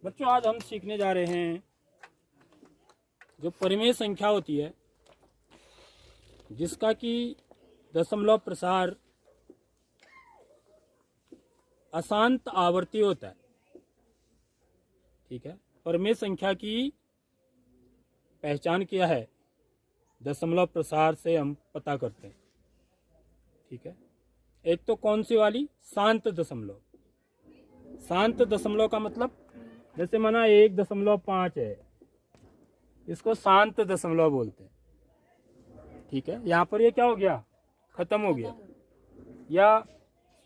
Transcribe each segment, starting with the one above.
बच्चों आज हम सीखने जा रहे हैं जो परिमेय संख्या होती है जिसका कि दशमलव प्रसार अशांत आवर्ती होता है। ठीक है, परिमेय संख्या की पहचान क्या है, दशमलव प्रसार से हम पता करते हैं। ठीक है, एक तो कौन सी वाली, शांत दशमलव। शांत दशमलव का मतलब जैसे माना 1.5 है, इसको शांत दशमलव बोलते हैं। ठीक है, यहाँ पर ये क्या हो गया, खत्म हो गया। या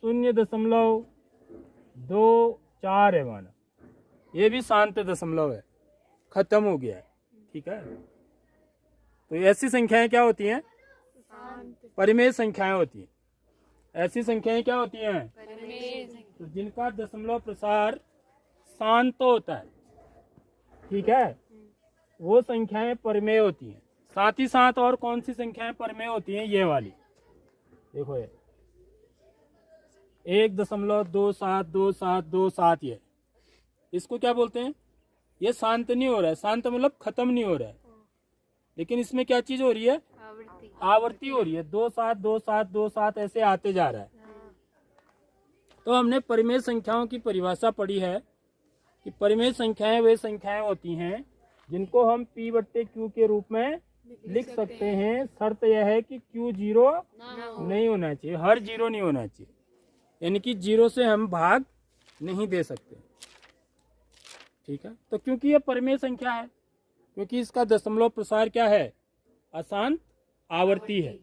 0.24 है माना, ये भी शांत दशमलव है, खत्म हो गया है। ठीक है, तो ऐसी संख्याएं क्या होती हैं, परिमेय संख्याएं होती हैं। ऐसी संख्याएं क्या होती हैं, तो जिनका दशमलव प्रसार शांत होता है। ठीक है, वो संख्याएं परिमेय होती हैं। साथ ही साथ और कौन सी संख्याएं परिमेय होती हैं, ये वाली देखो, ये 1.272727, ये इसको क्या बोलते हैं, ये शांत नहीं हो रहा है। शांत मतलब खत्म नहीं हो रहा है, लेकिन इसमें क्या चीज हो रही है, आवर्ती हो रही है। 272727 ऐसे आते जा रहा है। तो हमने परिमेय संख्याओं की परिभाषा पढ़ी है कि परिमेय संख्याएं वे संख्याएं होती हैं जिनको हम P/Q के रूप में लिख सकते हैं। शर्त यह है कि Q 0 नहीं होना चाहिए, हर 0 नहीं होना चाहिए, यानी कि 0 से हम भाग नहीं दे सकते। ठीक है, तो क्योंकि ये परिमेय संख्या है, क्योंकि इसका दशमलव प्रसार क्या है, अशांत आवर्ती है।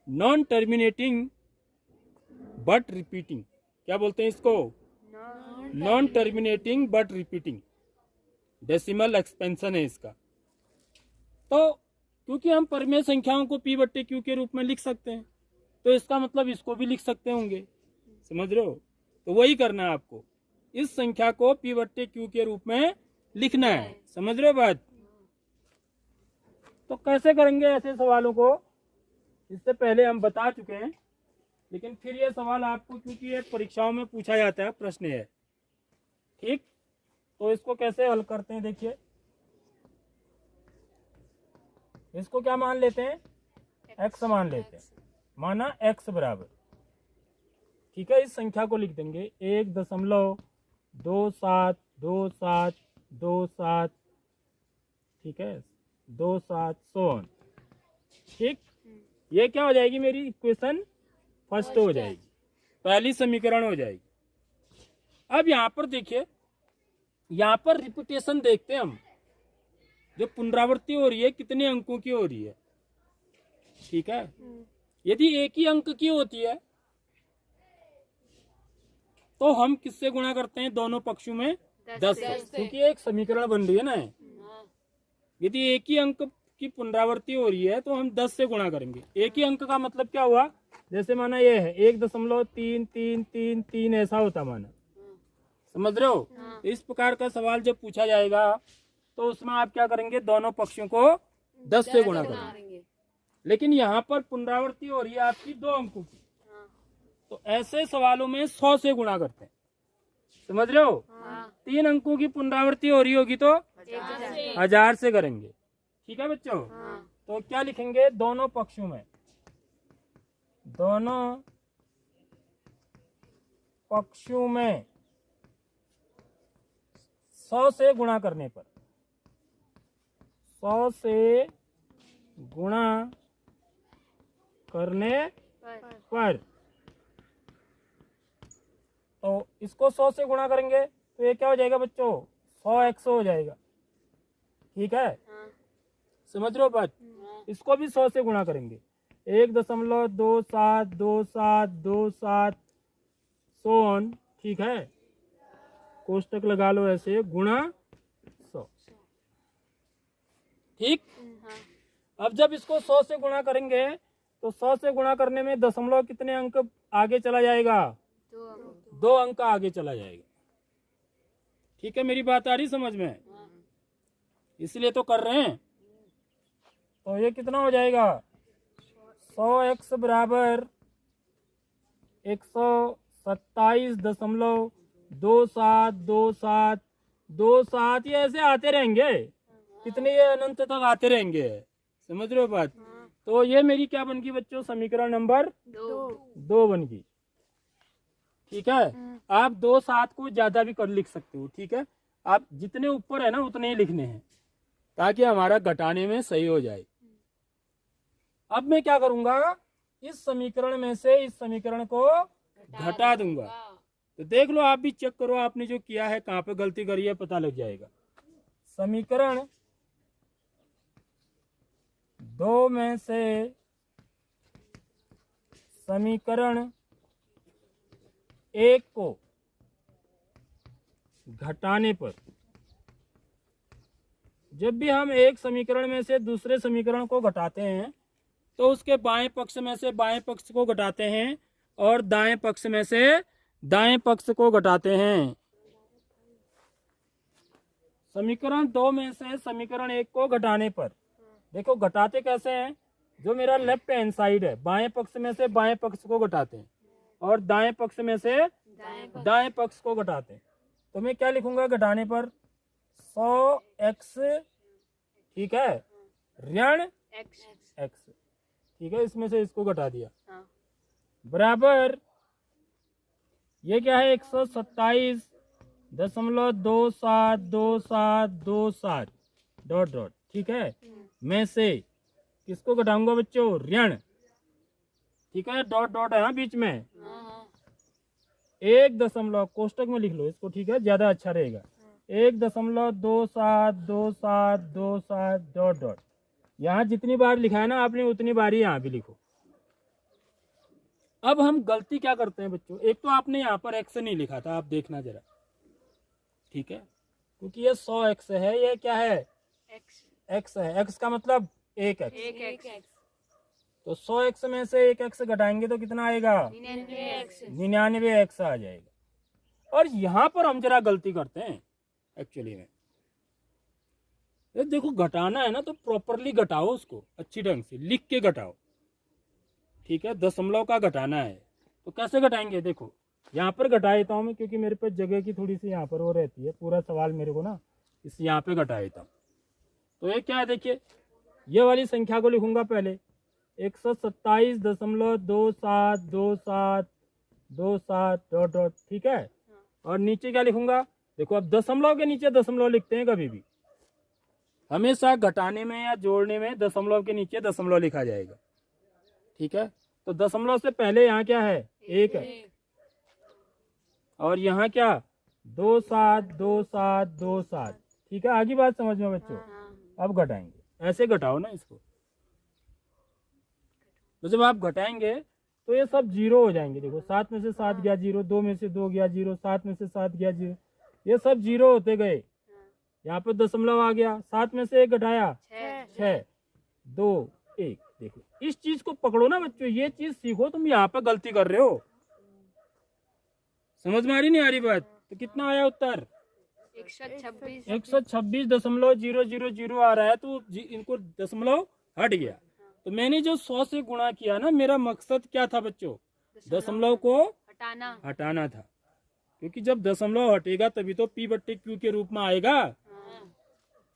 नॉन टर्मिनेटिंग बट रिपीटिंग, क्या बोलते हैं इसको, non terminating but repeating, decimal expansion है इसका। तो क्योंकि हम परिमेय संख्याओं को P/Q के रूप में लिख सकते हैं, तो इसका मतलब इसको भी लिख सकते होंगे। समझ रहे हो, तो वही करना है आपको, इस संख्या को P/Q के रूप में लिखना है। समझ रहे हो बात। तो कैसे करेंगे ऐसे सवालों को, इससे पहले हम बता चुके हैं, लेकिन फिर ये सवाल आपको, क्योंकि ये परीक्षाओं में पूछा जाता है, प्रश्न है। ठीक, तो इसको कैसे हल करते हैं, देखिए इसको क्या मान लेते हैं, x मान लेते हैं। माना x बराबर, ठीक है, इस संख्या को लिख देंगे 1.272727, ठीक है, 27 सोन। ठीक, ये क्या हो जाएगी, मेरी इक्वेशन फर्स्ट हो जाएगी, पहली समीकरण हो जाएगी। अब यहाँ पर देखिए, यहाँ पर रिपीटेशन देखते हैं हम, जो पुनरावृत्ति हो रही है कितने अंकों की हो रही है। ठीक है, यदि एक ही अंक की होती है तो हम किससे गुणा करते हैं, दोनों पक्षों में 10 से, क्योंकि एक समीकरण बन रही है ना। यदि एक ही अंक की पुनरावृत्ति हो रही है तो हम 10 से गुणा करेंगे। एक ही अंक का मतलब क्या हुआ, जैसे माना ये है 1.3333 ऐसा होता माना। समझ रहे हो, इस प्रकार का सवाल जब पूछा जाएगा तो उसमें आप क्या करेंगे, दोनों पक्षों को 10 से गुणा करेंगे। लेकिन यहाँ पर पुनरावृत्ति हो रही है आपकी 2 अंकों की, तो ऐसे सवालों में 100 से गुणा करते हैं। समझ रहे हो, 3 अंकों की पुनरावृत्ति हो रही होगी तो 1000 से करेंगे। ठीक है बच्चों, तो क्या लिखेंगे, दोनों पक्षों में, दोनों पक्षों में 100 से गुणा करने पर, 100 से गुणा करने पर, तो इसको 100 से गुणा करेंगे तो ये क्या हो जाएगा बच्चों, 100x हो जाएगा। ठीक है, समझ रहे हो बात। इसको भी 100 से गुणा करेंगे, 1.272727 सोन। ठीक है, कोष्टक लगा लो ऐसे, गुणा 100। ठीक, अब जब इसको 100 से गुणा करेंगे तो 100 से गुणा करने में दशमलव कितने अंक आगे चला जाएगा, 2 अंक आगे चला जाएगा। ठीक है, मेरी बात आ रही समझ में, इसलिए तो कर रहे हैं। तो ये कितना हो जाएगा, 100x बराबर 27.272727 ये ऐसे आते रहेंगे, कितने ये अनंत तक आते रहेंगे। समझ रहे हो बात? तो ये मेरी क्या बन गई बच्चों, समीकरण नंबर 2 बन गई। ठीक है, आप 2 7 को ज्यादा भी कर लिख सकते हो। ठीक है, आप जितने ऊपर है ना उतने ही लिखने हैं ताकि हमारा घटाने में सही हो जाए। अब मैं क्या करूंगा, इस समीकरण में से इस समीकरण को घटा दूंगा। तो देख लो, आप भी चेक करो आपने जो किया है कहाँ पे गलती करी है, पता लग जाएगा। समीकरण 2 में से समीकरण 1 को घटाने पर, जब भी हम एक समीकरण में से दूसरे समीकरण को घटाते हैं तो उसके बाएं पक्ष में से बाएं पक्ष को घटाते हैं और दाएं पक्ष में से दाएं पक्ष को घटाते हैं। समीकरण 2 में से समीकरण 1 को घटाने पर देखो घटाते कैसे हैं, जो मेरा लेफ्ट हैंड साइड है बाएं पक्ष में से बाएं पक्ष को घटाते हैं और दाएं पक्ष में से दाएं पक्ष को घटाते हैं। तो मैं क्या लिखूंगा घटाने पर, 100x, ठीक है, ऋण x, ठीक है, इसमें से इसको घटा दिया, बराबर ये क्या है 127.272727 डॉट डॉट, ठीक है, में से किसको घटाऊंगा बच्चों, ऋण, ठीक है, डॉट डॉट है बीच में, 1 कोष्टक में लिख लो इसको, ठीक है, ज्यादा अच्छा रहेगा, 1.272727 डॉट डॉट। यहाँ जितनी बार लिखा है ना आपने उतनी बार ही यहाँ भी लिखो। अब हम गलती क्या करते हैं बच्चों, एक तो आपने यहाँ पर x नहीं लिखा था, आप देखना जरा, ठीक है, क्योंकि ये 100x है, ये क्या है x है, x का मतलब 1x, तो 100x में से 1x घटाएंगे तो कितना आएगा, 99x आ जाएगा। और यहाँ पर हम जरा गलती करते हैं एक्चुअली में, ये देखो घटाना है ना तो प्रॉपरली घटाओ, उसको अच्छी ढंग से लिख के घटाओ, ठीक है, दशमलव का घटाना है तो कैसे घटाएंगे, देखो यहाँ पर घटा देता हूँ मैं, क्योंकि मेरे पास जगह की थोड़ी सी यहाँ पर वो रहती है, पूरा सवाल मेरे को ना इस यहाँ पे घटा देता हूँ। तो ये क्या है, देखिए ये वाली संख्या को लिखूंगा पहले 127.272727 डॉट डॉट, ठीक है, और नीचे क्या लिखूंगा, देखो अब दशमलव के नीचे दशमलव लिखते हैं, कभी भी हमेशा घटाने में या जोड़ने में दशमलव के नीचे दशमलव लिखा जाएगा, ठीक है। तो दशमलव से पहले यहाँ क्या है, 1 है, और यहाँ क्या 272727, ठीक है, आगे बात समझ में बच्चों। अब घटाएंगे, ऐसे घटाओ ना इसको, तो जब आप घटाएंगे तो ये सब 0 हो जाएंगे। देखो 7 में से 7 गया 0, 2 में से 2 गया 0, 7 में से 7 गया 0, ये सब 0 होते गए। यहाँ पे दशमलव आ गया, 7 में से 1 घटाया 6, 2 1। देखो इस चीज को पकड़ो ना बच्चों, ये चीज सीखो, तुम यहाँ पे गलती कर रहे हो, समझ में आ रही नहीं आ रही बात। तो कितना आया उत्तर, 126.0000 आ रहा है, तो इनको दशमलव हट गया। तो मैंने जो 100 से गुणा किया ना, मेरा मकसद क्या था बच्चों, दशमलव को हटाना था, क्योंकि जब दशमलव हटेगा तभी तो p/q के रूप में आएगा,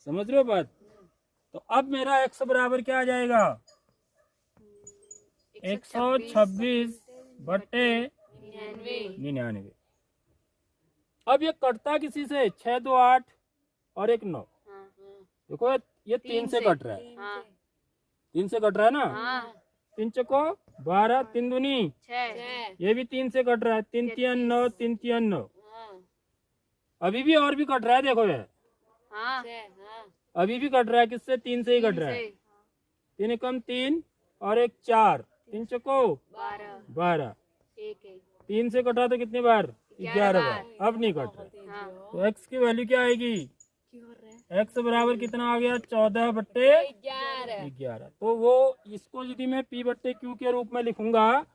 समझ रहे हो बात। तो अब मेरा x बराबर क्या आ जाएगा, 126/99। अब ये कटता किसी से, 6 2 8 और 1 9। देखो ये 3 से कट रहा है, 3 से कट रहा है ना, 3 चको 12, 3 दूनी 6, ये भी 3 से कट रहा है, 3 3 9, 3 3 9। अभी भी और भी कट रहा है, देखो ये अभी भी कट रहा है, किससे, 3 से ही कट रहा है, 3 कम 3 और 1 4, 3 चको 12, 3 से कटा तो कितनी बार, 11 बार। अब नहीं कट रहा, तो x की वैल्यू क्या आएगी, x बराबर कितना आ गया, 14/11। तो वो इसको यदि मैं p/q के रूप में लिखूंगा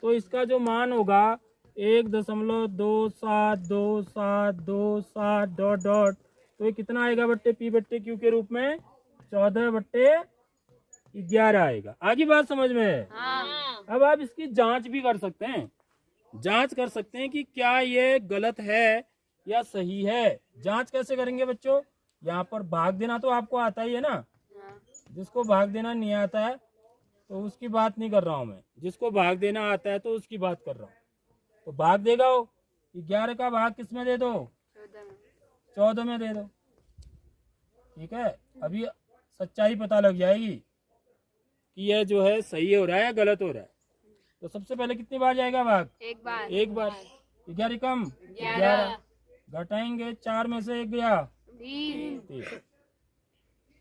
तो इसका जो मान होगा 1.272727 डॉट डॉट, तो ये कितना आएगा बट्टे p/q के रूप में, 14/11 आएगा। आगे बात समझ में है। अब आप इसकी जांच भी कर सकते हैं, जांच कर सकते हैं कि क्या ये गलत है या सही है। जांच कैसे करेंगे बच्चों? यहाँ पर भाग देना तो आपको आता ही है ना। जिसको भाग देना नहीं आता है तो उसकी बात नहीं कर रहा हूँ मैं, जिसको भाग देना आता है तो उसकी बात कर रहा हूँ। तो भाग देगा वो 11 का भाग किस में दे दो? 14 में दे दो। ठीक है, अभी सच्चाई पता लग जाएगी कि यह जो है सही हो रहा है या गलत हो रहा है। तो सबसे पहले कितनी बार जाएगा भाग? एक बार। 11 कम 11 घटाएंगे, 4 में से 1 गया 3।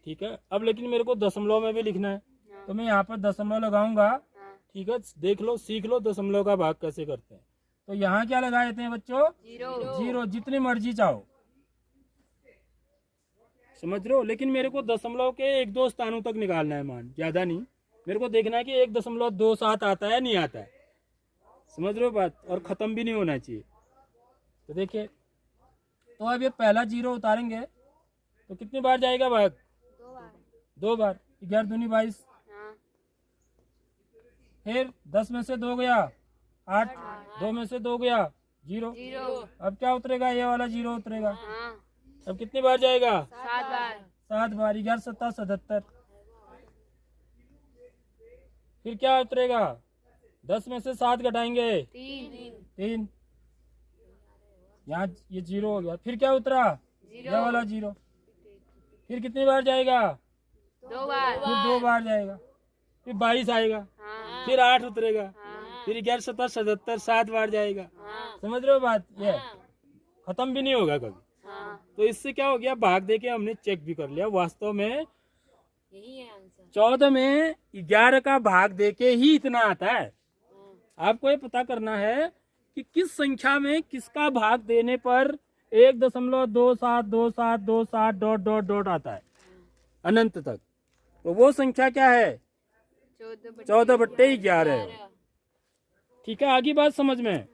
ठीक है, अब लेकिन मेरे को दशमलव में भी लिखना है तो मैं यहाँ पर दशमलव लगाऊंगा। ठीक है, देख लो, सीख लो दशमलव का भाग कैसे करते हैं। तो यहाँ क्या लगा देते हैं बच्चों? जीरो। जितनी मर्जी चाहो, समझ रहे हो। लेकिन मेरे को दशमलव के 1-2 स्थानों तक निकालना है मान, ज्यादा नहीं। मेरे को देखना है कि 1.27 आता है नहीं आता है, समझ रहे हो बात। और खत्म भी नहीं होना चाहिए। तो देखिए, तो अब ये पहला 0 उतारेंगे तो कितनी बार जाएगा भाग? 2 बार। 11 दूनी 22। फिर 10 में से 2 गया 8, 2 में से 2 गया 0। अब क्या उतरेगा? ये वाला 0 उतरेगा। अब कितनी बार जाएगा? 7 बार। 11 7 77। फिर क्या उतरेगा? 10 में से 7 घटाएंगे 3। यहाँ ये 0 हो गया। फिर क्या उतरा? ये वाला 0। फिर कितनी बार जाएगा? 2 बार। फिर 2 बार जाएगा। फिर 22 आएगा। फिर 8 उतरेगा। फिर 11 7 77, 7 बार जाएगा। समझ रहे हो बात? ये खत्म भी नहीं होगा कभी। तो इससे क्या हो गया? भाग दे के हमने चेक भी कर लिया, वास्तव में यही है आंसर। 14 में 11 का भाग दे के ही इतना आता है। आपको ये पता करना है कि किस संख्या में किसका भाग देने पर 1.272727 डॉट डॉट डॉट आता है अनंत तक। तो वो संख्या क्या है? 14/11 है। ठीक है, आगे बात समझ में।